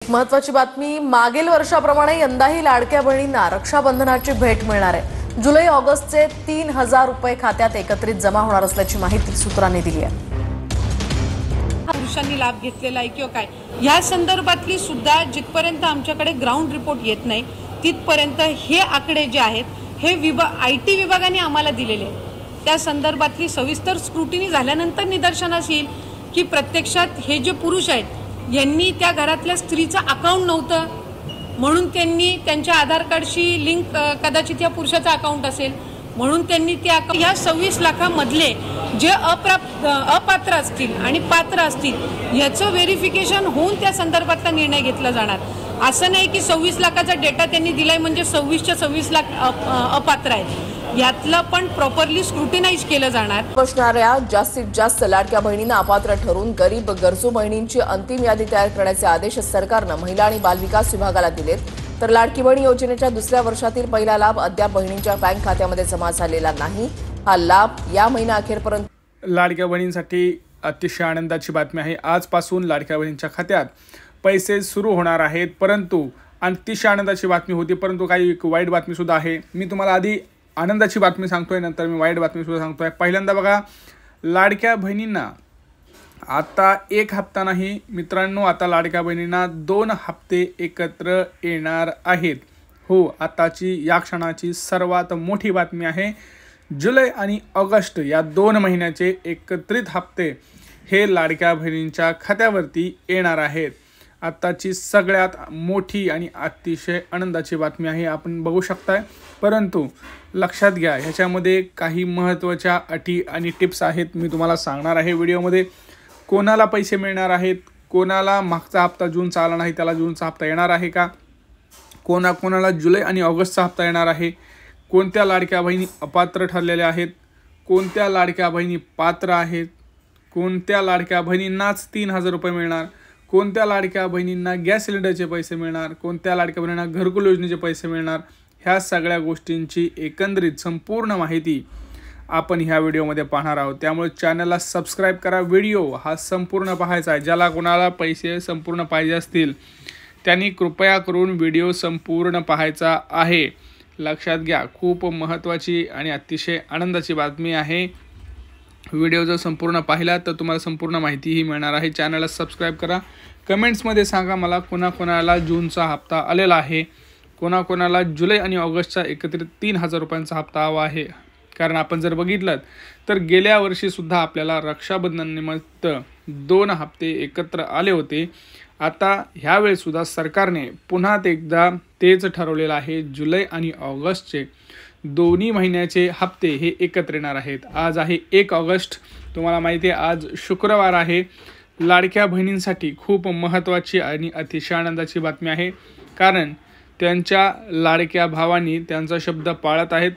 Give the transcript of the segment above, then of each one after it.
एक महत्त्वाची बातमी, मागील वर्षाप्रमाणे यंदाही लाडक्या बहिणींना रक्षाबंधनाची भेट मिळणार आहे। जुलै ऑगस्टचे 3000 रुपये खात्यात एकत्रित जमा होणार असल्याची माहिती सूत्रांनी दिली आहे। पुरुषांनी लाभ घेतलेला आहे किंवा काय या संदर्भातली सुद्धा जिथपर्यंत आमच्याकडे ग्राउंड रिपोर्ट येत नाही तिथपर्यंत हे आकडे जे आहेत हे IT विभागाने आम्हाला दिलेले आहेत। त्या संदर्भातली सविस्तर स्क्रुटिनी झाल्यानंतर निदर्शनास येईल की प्रत्यक्षात हे जे पुरुष आहेत यांनी त्या घरातल्या स्त्रीचं अकाउंट नव्हतं म्हणून त्यांनी त्यांच्या आधार कार्डशी लिंक कदाचित या पुरुषाचं अकाउंट असेल म्हणून त्यांनी त्या या 26 लाखामधले जे अपात्र असतील आणि पात्र असतील याचं व्हेरिफिकेशन होऊन त्या संदर्भातला निर्णय घेतला जाणार। असं नाही की 26 लाखाचा डेटा त्यांनी दिलाय म्हणजे 26च्या 26 लाख अपात्र आहेत, यातलं पण प्रॉपरली स्क्रुटिनाइज केलं जाणार। बसणाऱ्या जास्तीत जास्त लाडक्या बहिणींना अपात्र ठरवून गरीब गरजू बहिणींची अंतिम यादी तयार करण्याचे आदेश सरकारनं महिला आणि बालविकास विभागाला दिलेत। तर लाडकी बहीण योजनेच्या दुसऱ्या वर्षातील पहिला लाभ अद्याप बहिणींच्या बँक खात्यामध्ये जमा झालेला नाही। हा लाभ या महिना अखेरपर्यंत लाडक्या बहिणींसाठी अतिशय आनंदाची बातमी आहे। आजपासून लाडक्या बहिणींच्या खात्यात पैसे सुरू होणार आहेत। परंतु अतिशय आनंदाची बातमी होती, परंतु काही वाईट बातमी सुद्धा आहे। मी तुम्हाला आधी आनंदाची बातमी सांगतोय, नंतर मी वाईट बातमी सुद्धा सांगतोय। पहिल्यांदा बघा, लाडक्या बहिणींना आता एक हप्ता नाही मित्रांनो, आता लाडक्या बहिणींना 2 हप्ते एकत्र येणार आहेत। हो, आताची या क्षणाची सर्वात मोठी बातमी आहे। जुलै आणि ऑगस्ट या 2 महिन्याचे एकत्रित हप्ते हे लाडक्या बहिणींच्या खात्यावरती येणार आहेत। आताची सगळ्यात मोठी आणि अतिशय आनंदाची बातमी आहे, आपण बघू शकताय। परंतु लक्षात घ्या, ह्याच्यामध्ये काही महत्त्वाच्या अटी आणि टिप्स आहेत, मी तुम्हाला सांगणार आहे व्हिडिओमध्ये। कोणाला पैसे मिळणार आहेत, कोणाला मागचा हप्ता जूनचा आला नाही त्याला जूनचा हप्ता येणार आहे का, कोणाला जुलै आणि ऑगस्टचा हप्ता येणार आहे, कोणत्या लाडक्या बहिणी अपात्र ठरलेल्या आहेत, कोणत्या लाडक्या बहिणी पात्र आहेत, कोणत्या लाडक्या बहिणींनाच 3000 रुपये मिळणार, कोणत्या लाडक्या बहिणींना गॅस सिलेंडरचे पैसे मिळणार, कोणत्या लाडक्या बहिणींना घरकुल योजनेचे पैसे मिळणार, ह्या सगळ्या गोष्टींची एकंदरीत संपूर्ण माहिती आपण ह्या व्हिडिओमध्ये पाहणार आहोत। त्यामुळे चॅनलला सबस्क्राईब करा, व्हिडिओ हा संपूर्ण पाहायचा आहे। ज्याला कोणाला पैसे संपूर्ण पाहिजे असतील त्यांनी कृपया करून व्हिडिओ संपूर्ण पाहायचा आहे। लक्षात घ्या, खूप महत्त्वाची आणि अतिशय आनंदाची बातमी आहे। व्हिडिओ जर संपूर्ण पाहिला तर तुम्हाला संपूर्ण माहितीही मिळणार आहे। चॅनलला सबस्क्राईब करा, कमेंट्समध्ये सांगा मला कोणाकोणाला जूनचा हप्ता आलेला आहे, कोणाकोणाला जुलै आणि ऑगस्टचा एकत्रित 3000 रुपयांचा हप्ता हवा आहे। कारण आपण जर बघितलं तर गेल्या वर्षीसुद्धा आपल्याला रक्षाबंधनानिमित्त 2 हप्ते एकत्र आले होते। आता ह्यावेळेसुद्धा सरकारने पुन्हा एकदा तेच ठरवलेलं आहे, जुलै आणि ऑगस्टचे दोन्ही महिन्याचे हप्ते हे एकत्र येणार आहेत। आज आहे 1 ऑगस्ट, तुम्हाला माहिती आहे आज शुक्रवार आहे। लाडक्या बहिणींसाठी खूप महत्त्वाची आणि अतिशय आनंदाची बातमी आहे, कारण त्यांच्या लाडक्या भावांनी त्यांचा शब्द पाळत आहेत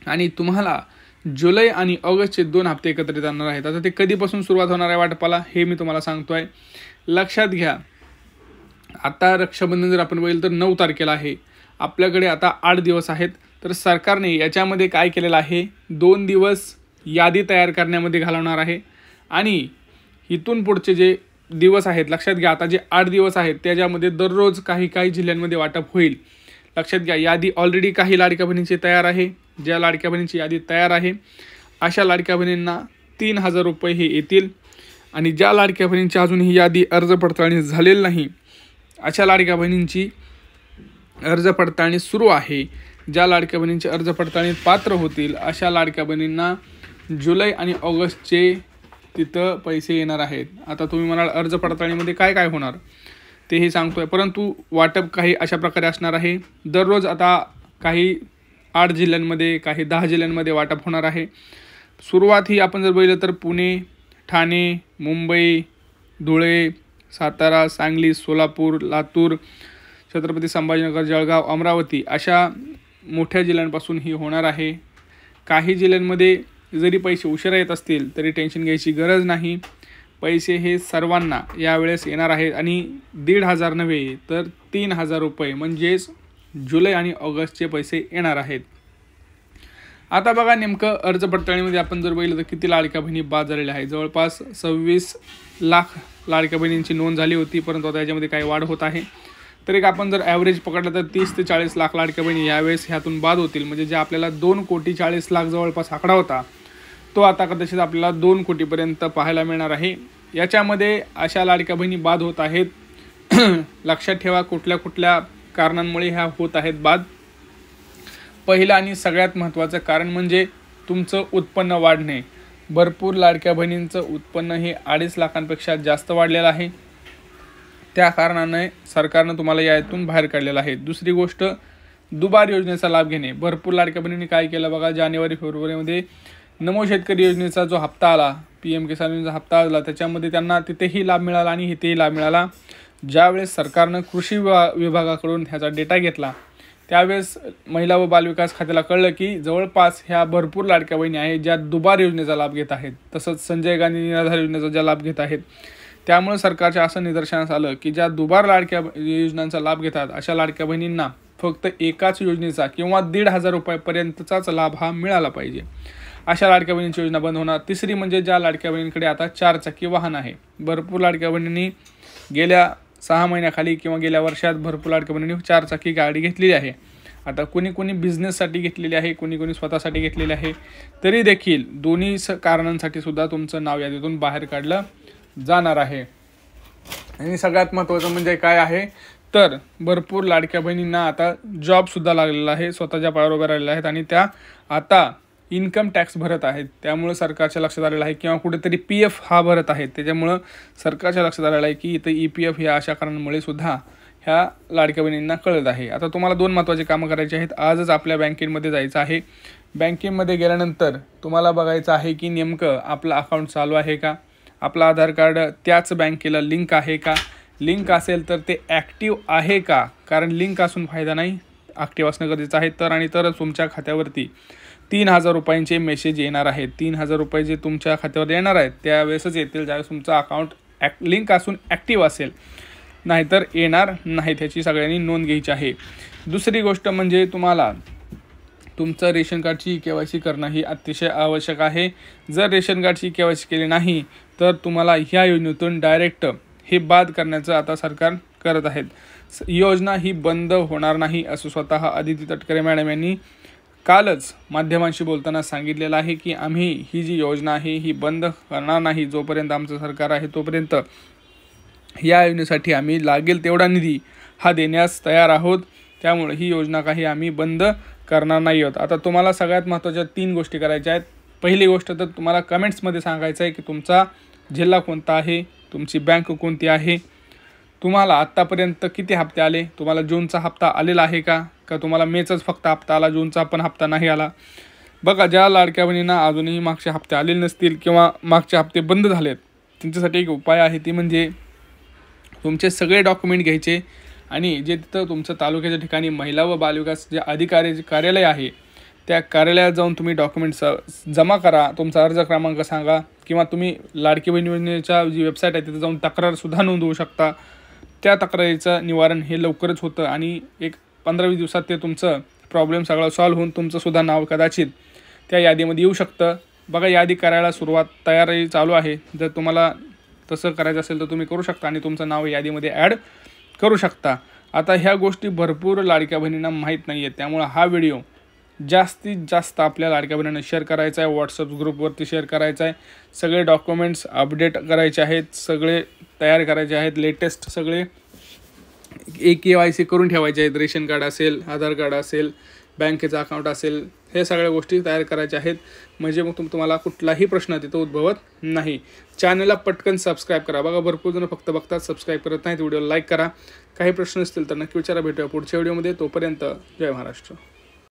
आणि तुम्हाला जुलै आणि ऑगस्टचे 2 हप्ते एकत्रित आणणार आहेत। आता ते कधीपासून सुरुवात होणार आहे वाटपाला हे मी तुम्हाला सांगतोय। लक्षात घ्या, आता रक्षाबंधन जर आपण बघितलं तर 9 तारखेला आहे, आपल्याकडे आता 8 दिवस आहेत। तर सरकारने याच्यामध्ये काय केलेलं आहे, 2 दिवस यादी तयार करण्यामध्ये घालवणार आहे आणि इथून पुढचे जे दिवस आहेत, लक्षात घ्या आता जे 8 दिवस आहेत त्याच्यामध्ये दररोज काही जिल्ह्यांमध्ये वाटप होईल। लक्षात घ्या, यादी ऑलरेडी काही लाडक्या बहिणींची तयार आहे। ज्या लाडक्या बहिणींची यादी तयार आहे अशा लाडक्या बहिणींना 3000 रुपये हे येतील आणि ज्या लाडक्या बहिणींची अजून ही यादी अर्ज पडताळणी झालेली नाही अशा लाडक्या बहिणींची अर्ज पडताळणी सुरू आहे। ज्या लाडक्या बहिणींची अर्ज पडताळणीत पात्र होतील अशा लाडक्या बहिणींना जुलै आणि ऑगस्टचे तिथं पैसे येणार आहेत। आता तुम्ही म्हणाल अर्ज पडताळणीमध्ये काय होणार तेही सांगतोय, परंतु वाटप काही अशा प्रकारे असणार आहे। दररोज आता काही 8 जिल्ह्यांमध्ये काही 10 जिल्ह्यांमध्ये वाटप होणार आहे। सुरुवात ही आपण जर बघितलं तर पुणे, ठाणे, मुंबई, धुळे, सातारा, सांगली, सोलापूर, लातूर, छत्रपती संभाजीनगर, जळगाव, अमरावती अशा मोठ्या जिल्ह्यांपासून ही होणार आहे। काही जिल्ह्यांमध्ये जरी पैसे उशिरा येत असतील तरी टेन्शन घ्यायची गरज नाही, पैसे हे सर्वांना यावेळेस येणार आहेत आणि 1500 नव्हे तर 3000 रुपये म्हणजेच जुलै आणि ऑगस्टचे पैसे येणार आहेत। आता बघा, नेमकं अर्ज पडताळणीमध्ये आपण जर बघितलं तर किती लाडक्या बहिणी बाद झालेल्या आहेत, जवळपास 26 लाख लाडक्या बहिणींची नोंद झाली होती, परंतु आता याच्यामध्ये काही वाढ होत आहे. तर एक आपण जर ॲव्हरेज पकडलं तर 30 ते 40 लाख लाडक्या बहिणी यावेळेस ह्यातून बाद होतील. म्हणजे जे आपल्याला 2,40,00,000 जवळपास आकडा होता तो आता कदाचित आपल्याला 2 कोटीपर्यंत पाहायला मिळणार आहे. याच्यामध्ये अशा लाडक्या बहिणी बाद होत आहेत. लक्षात ठेवा कुठल्या कुठल्या कारणांमुळे ह्या होत आहेत बाद. पहिलं आणि सगळ्यात महत्त्वाचं कारण म्हणजे तुमचं उत्पन्न वाढणे. भरपूर लाडक्या बहिणींचं उत्पन्न हे 2.5 लाखांपेक्षा जास्त वाढलेलं आहे. त्या कारणाने सरकारनं तुम्हाला यातून बाहेर काढलेलं आहे. दुसरी गोष्ट, दुबार योजनेचा लाभ घेणे. भरपूर लाडक्या बहिणींनी काय केलं बघा, जानेवारी फेब्रुवारीमध्ये नमो शेतकरी योजनेचा जो हप्ता आला, PM किसान योजनेचा हप्ता आला, त्याच्यामध्ये त्यांना तिथेही लाभ मिळाला आणि इथेही लाभ मिळाला. ज्यावेळेस सरकारनं कृषी विभागाकडून ह्याचा डेटा घेतला त्यावेळेस महिला व बालविकास खात्याला कळलं की जवळपास ह्या भरपूर लाडक्या बहिणी आहेत ज्या दुबार योजनेचा लाभ घेत आहेत, तसंच संजय गांधी निराधार योजनेचा ज्या लाभ घेत आहेत. त्यामुळे सरकारच्या असं निदर्शनास आलं की ज्या दुबार लाडक्या योजनांचा लाभ घेतात अशा लाडक्या बहिणींना फक्त एकाच योजनेचा किंवा 1,500 रुपयापर्यंतचाच लाभ हा मिळाला पाहिजे. अशा लाडक्या बहिणींची योजना बंद होणार. तिसरी म्हणजे ज्या लाडक्या बहिणींकडे आता 4 चाकी वाहन आहे. भरपूर लाडक्या बहिणींनी गेल्या 6 महिन्याखाली किंवा गेल्या वर्षात भरपूर लाडक्या बहिणींनी 4 चाकी गाडी घेतलेली आहे. आता कुणी बिझनेससाठी घेतलेली आहे, कुणी स्वतःसाठी घेतलेली आहे. तरी देखील दोन्ही कारणांसाठी सुद्धा तुमचं नाव यादीतून बाहेर काढलं जाणार आहे. आणि सगळ्यात महत्त्वाचं म्हणजे काय आहे तर भरपूर लाडक्या बहिणींना आता जॉबसुद्धा लागलेला आहे, स्वतःच्या पायावर उभ्या राहिलेल्या आहेत आणि त्या आता इन्कम टॅक्स भरत आहेत. त्यामुळं सरकारच्या लक्षात आलेलं आहे किंवा कुठेतरी PF हा भरत आहेत. त्याच्यामुळं सरकारच्या लक्षात आलेलं आहे की इथं EPF या अशा कारणांमुळे सुद्धा ह्या लाडक्या बहिणींना कळत आहे. आता तुम्हाला 2 महत्त्वाचे कामं करायचे आहेत. आजच आपल्या बँकेमध्ये जायचं आहे. बँकेमध्ये गेल्यानंतर तुम्हाला बघायचं आहे की नेमकं आपलं अकाउंट चालू आहे का, आपलं आधार कार्ड त्याच बँकेला लिंक आहे का, लिंक असेल तर ते ॲक्टिव्ह आहे का, कारण लिंक असून फायदा नाही, ॲक्टिव्ह असणं गरजेचं आहे. तरच तुमच्या खात्यावरती 3,000 रुपयांचे मेसेज येणार आहेत. 3,000 रुपये जे तुमच्या खात्यावर येणार आहेत त्यावेळेसच येतील ज्यावेळेस तुमचं अकाउंट लिंक असून ॲक्टिव्ह असेल, नाहीतर येणार नाही. त्याची सगळ्यांनी नोंद घ्यायची आहे. दुसरी गोष्ट म्हणजे तुम्हाला तुमचं रेशन कार्डची KYC करणं ही अतिशय आवश्यक आहे. जर रेशन कार्डची KYC केली नाही तर तुम्हाला ह्या योजनेतून डायरेक्ट हे बाद करण्याचं आता सरकार करत आहेत. योजना ही बंद होणार नाही असं स्वतः अदिती तटकरे मॅडम यांनी कालच माध्यमांशी बोलताना सांगितलेलं आहे की आम्ही ही जी योजना आहे ही बंद करणार नाही. जोपर्यंत आमचं सरकार आहे तोपर्यंत या योजनेसाठी आम्ही लागेल तेवढा निधी हा देण्यास तयार आहोत. त्यामुळे ही योजना काही आम्ही बंद करणार नाही आहोत. आता तुम्हाला सगळ्यात महत्त्वाच्या 3 गोष्टी करायच्या आहेत. पहिली गोष्ट तर तुम्हाला कमेंट्समध्ये सांगायचं आहे की तुमचा जिल्हा कोणता आहे, तुमची बँक कोणती आहे, तुम्हाला आत्तापर्यंत किती हप्ते आले, तुम्हाला जूनचा हप्ता आलेला आहे का तुम्हाला मेचाच फक्त हप्ता आला, जूनचा पण हप्ता नाही आला. बघा, ज्या लाडक्या बहिणींना अजूनही मागचे हप्ते आलेले नसतील किंवा मागचे हप्ते बंद झालेत त्यांच्यासाठी एक उपाय आहे, ती म्हणजे तुमचे सगळे डॉक्युमेंट घ्यायचे आणि जे तिथं तुमचं तालुक्याच्या ठिकाणी महिला व बालविकास जे अधिकारी कार्यालय आहे त्या कार्यालयात जाऊन तुम्ही डॉक्युमेंट्स जमा करा. तुमचा अर्ज क्रमांक सांगा किंवा तुम्ही लाडकी बहीण योजनेच्या जी वेबसाईट आहे तिथे जाऊन तक्रारसुद्धा नोंदवू शकता. त्या तक्रारीचं निवारण हे लवकरच होतं आणि एक 15-20 दिवसात ते तुमचं प्रॉब्लेम सगळं सॉल्व्ह होऊन तुमचंसुद्धा नाव कदाचित त्या यादीमध्ये येऊ शकतं. बघा, यादी करायला तयारी चालू आहे. जर तुम्हाला तसं करायचं असेल तर तुम्ही करू शकता आणि तुमचं नाव यादीमध्ये ॲड करू शकता. आता ह्या गोष्टी भरपूर लाडक्या बहिणींना माहीत नाही आहेत. त्यामुळं हा व्हिडिओ जास्तीत जास्त आपल्या लाडक्या बहिणींना शेअर करायचा आहे, व्हॉट्सअप ग्रुपवरती शेअर करायचा आहे. सगळे डॉक्युमेंट्स अपडेट करायचे आहेत, सगळे तयार करायचे आहेत, लेटेस्ट सगळे KYC करून ठेवायचे आहेत. रेशन कार्ड असेल, आधार कार्ड असेल, बँकेचं अकाउंट असेल, हे सगळ्या गोष्टी तयार करायच्या आहेत. म्हणजे मग तुम्हाला कुठलाही प्रश्न तिथं उद्भवत नाही. चॅनलला पटकन सबस्क्राईब करा. बघा, भरपूर जण फक्त बघतात, सबस्क्राईब करत नाहीत. व्हिडिओला लाईक करा. काही प्रश्न असतील तर नक्की विचारा. भेटूया पुढच्या व्हिडिओमध्ये. तोपर्यंत जय महाराष्ट्र.